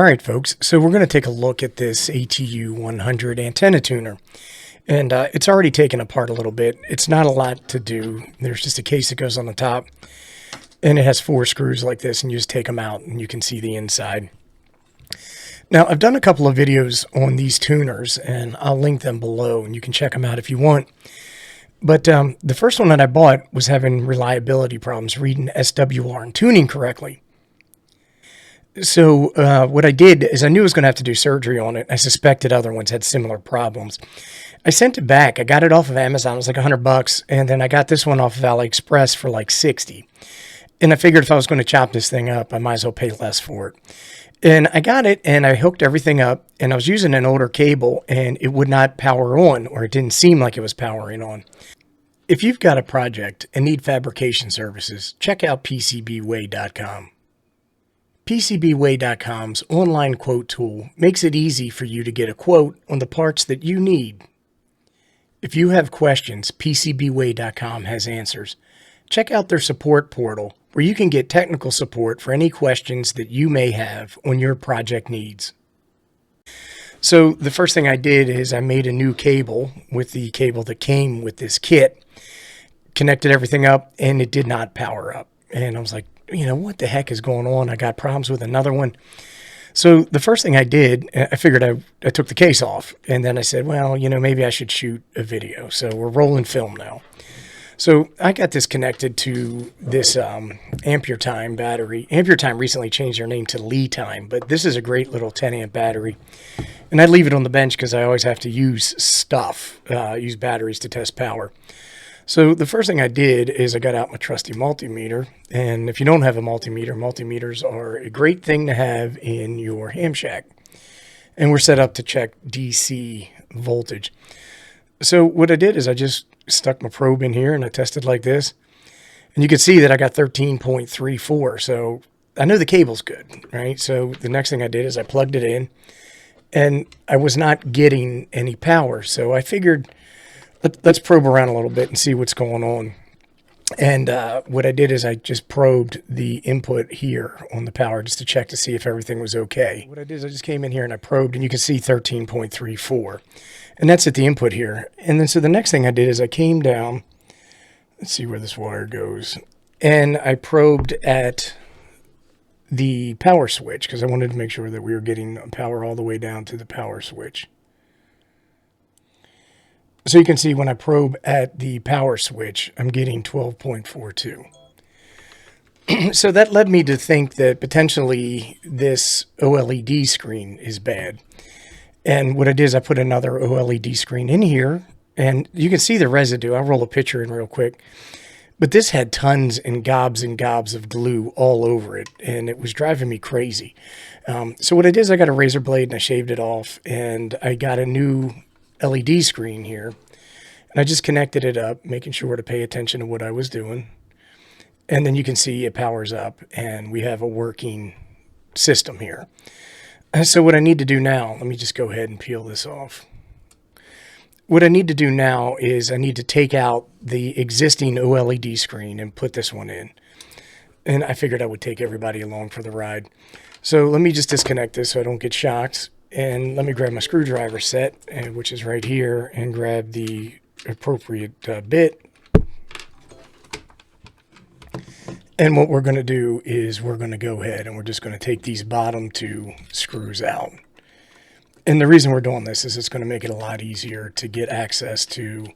All right, folks, so we're going to take a look at this ATU-100 antenna tuner. And it's already taken apart a little bit. It's not a lot to do. There's just a case that goes on the top, and it has 4 screws like this, and you just take them out, and you can see the inside. Now, I've done a couple of videos on these tuners, and I'll link them below, and you can check them out if you want. But the first one that I bought was having reliability problems reading SWR and tuning correctly. So what I did is I knew I was going to have to do surgery on it. I suspected other ones had similar problems. I sent it back. I got it off of Amazon. It was like $100. And then I got this one off of AliExpress for like $60. And I figured if I was going to chop this thing up, I might as well pay less for it. And I got it and I hooked everything up. And I was using an older cable and it would not power on, or it didn't seem like it was powering on. If you've got a project and need fabrication services, check out PCBWay.com. PCBWay.com's online quote tool makes it easy for you to get a quote on the parts that you need. If you have questions, PCBWay.com has answers. Check out their support portal where you can get technical support for any questions that you may have on your project needs. So the first thing I did is I made a new cable with the cable that came with this kit, connected everything up, and it did not power up. And I was like, you know, what the heck is going on? I got problems with another one. So the first thing I did, I figured I took the case off. And then I said, well, you know, maybe I should shoot a video. So we're rolling film now. So I got this connected to this Ampere Time battery. Ampere Time recently changed their name to Lee Time, but this is a great little 10 amp battery. And I leave it on the bench because I always have to use use batteries to test power. So the first thing I did is I got out my trusty multimeter. And if you don't have a multimeter, multimeters are a great thing to have in your ham shack. And we're set up to check DC voltage. So what I did is I just stuck my probe in here and I tested like this. And you can see that I got 13.34. So I know the cable's good, right? So the next thing I did is I plugged it in and I was not getting any power. So I figured, let's probe around a little bit and see what's going on. And what I did is I just probed the input here on the power just to check to see if everything was okay. What I did is I just came in here and I probed, and you can see 13.34. And that's at the input here. And then so the next thing I did is I came down. Let's see where this wire goes. And I probed at the power switch because I wanted to make sure that we were getting power all the way down to the power switch. So you can see when I probe at the power switch, I'm getting 12.42. So that led me to think that potentially this OLED screen is bad. And what I did is I put another OLED screen in here, and you can see the residue. I'll roll a picture in real quick. But this had tons and gobs of glue all over it, and it was driving me crazy. So what I did is I got a razor blade and I shaved it off, and I got a new LED screen here, and I just connected it up, making sure to pay attention to what I was doing. And then you can see it powers up and we have a working system here. And so what I need to do now, let me just go ahead and peel this off. What I need to do now is I need to take out the existing OLED screen and put this one in. And I figured I would take everybody along for the ride. So let me just disconnect this so I don't get shocked. And let me grab my screwdriver set, which is right here, and grab the appropriate bit. And what we're going to do is we're going to go ahead and we're just going to take these bottom 2 screws out. And the reason we're doing this is it's going to make it a lot easier to get access to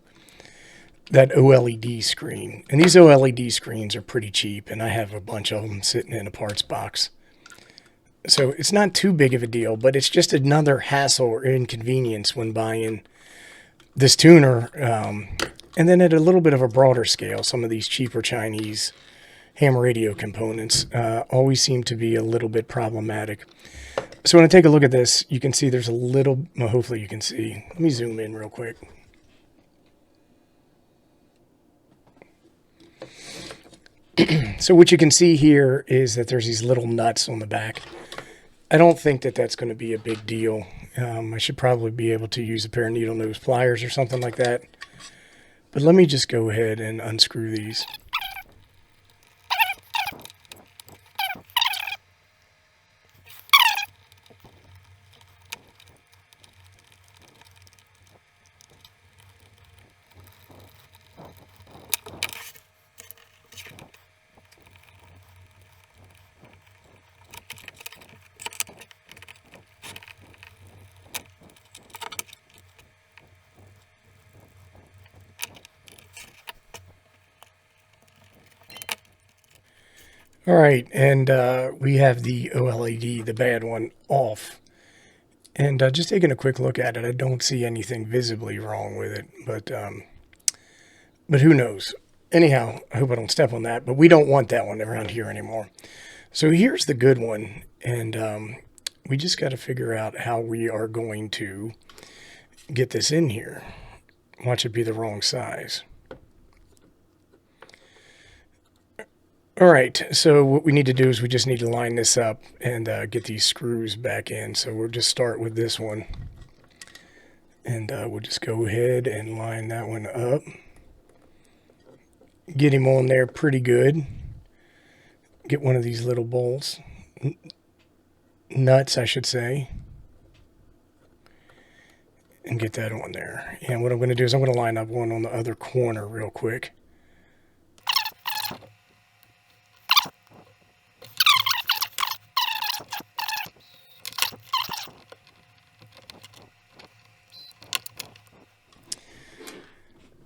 that OLED screen. And these OLED screens are pretty cheap, and I have a bunch of them sitting in a parts box. So it's not too big of a deal, but it's just another hassle or inconvenience when buying this tuner. And then at a little bit of a broader scale, some of these cheaper Chinese ham radio components always seem to be a little bit problematic. So when I take a look at this, you can see there's a little, well, hopefully you can see. Let me zoom in real quick. So what you can see here is that there's these little nuts on the back. I don't think that that's going to be a big deal. I should probably be able to use a pair of needle nose pliers or something like that. But let me just go ahead and unscrew these. All right, and we have the OLED, the bad one, off. And just taking a quick look at it, I don't see anything visibly wrong with it, but who knows? Anyhow, I hope I don't step on that, but we don't want that one around here anymore. So here's the good one, and we just got to figure out how we are going to get this in here. Watch it be the wrong size. All right, so what we need to do is we just need to line this up and get these screws back in. So we'll just start with this one. And we'll just go ahead and line that one up. Get him on there pretty good. Get one of these little bolts. Nuts, I should say. And get that on there. And what I'm going to do is I'm going to line up one on the other corner real quick.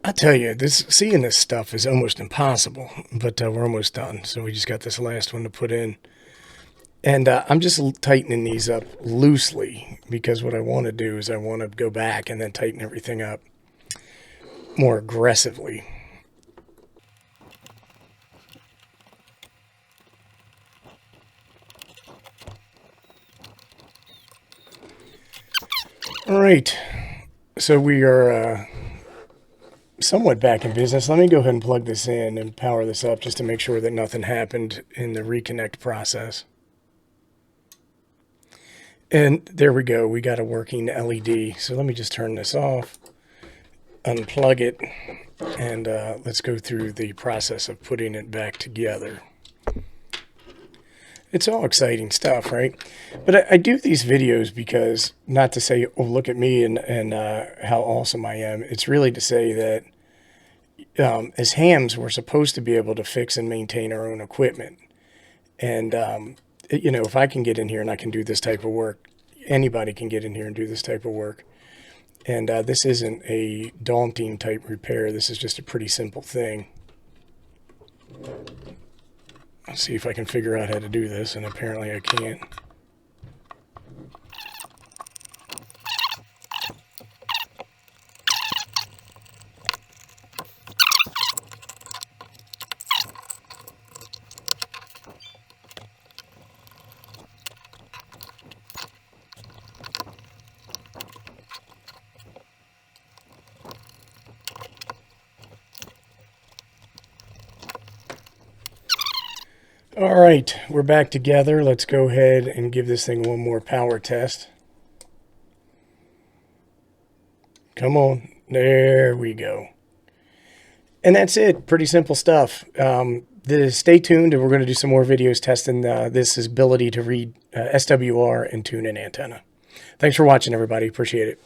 I tell you, seeing this stuff is almost impossible, but we're almost done. So we just got this last one to put in. And I'm just tightening these up loosely because what I want to do is I want to go back and then tighten everything up more aggressively. All right, so we are somewhat back in business. Let me go ahead and plug this in and power this up just to make sure that nothing happened in the reconnect process. And there we go. We got a working LED. So let me just turn this off, unplug it, and let's go through the process of putting it back together. It's all exciting stuff, right? But I do these videos because, not to say, oh, look at me and how awesome I am. It's really to say that as hams, we're supposed to be able to fix and maintain our own equipment. And, you know, if I can get in here and I can do this type of work, anybody can get in here and do this type of work. And this isn't a daunting type repair. This is just a pretty simple thing. I'll see if I can figure out how to do this, and apparently I can't. All right, we're back together. Let's go ahead and give this thing one more power test. Come on. There we go. And that's it. Pretty simple stuff. Stay tuned, and we're going to do some more videos testing this ability to read SWR and tune in antenna. Thanks for watching, everybody. Appreciate it.